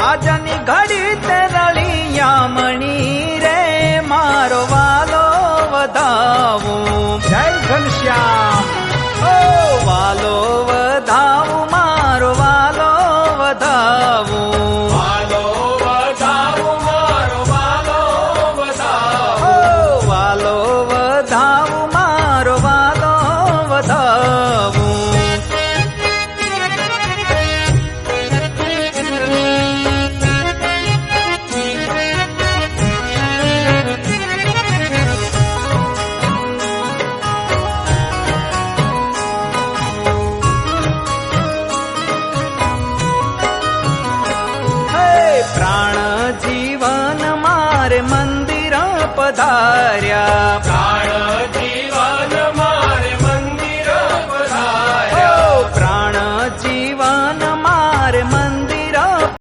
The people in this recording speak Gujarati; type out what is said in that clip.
આજની ઘડી તે રળિયામણી રે મારો વાલો વધાવું. જય ઘનશ્યામ. ઓ વાલો વધાવું મારો વાલો વધાવું. વાલો વધાવું મારો વાલો વધાવું. ઓ વાલો વધાવું મારો વાલો વધાવું. પ્રાણ જીવન મારે મંદિર પધાર્યા. પ્રાણ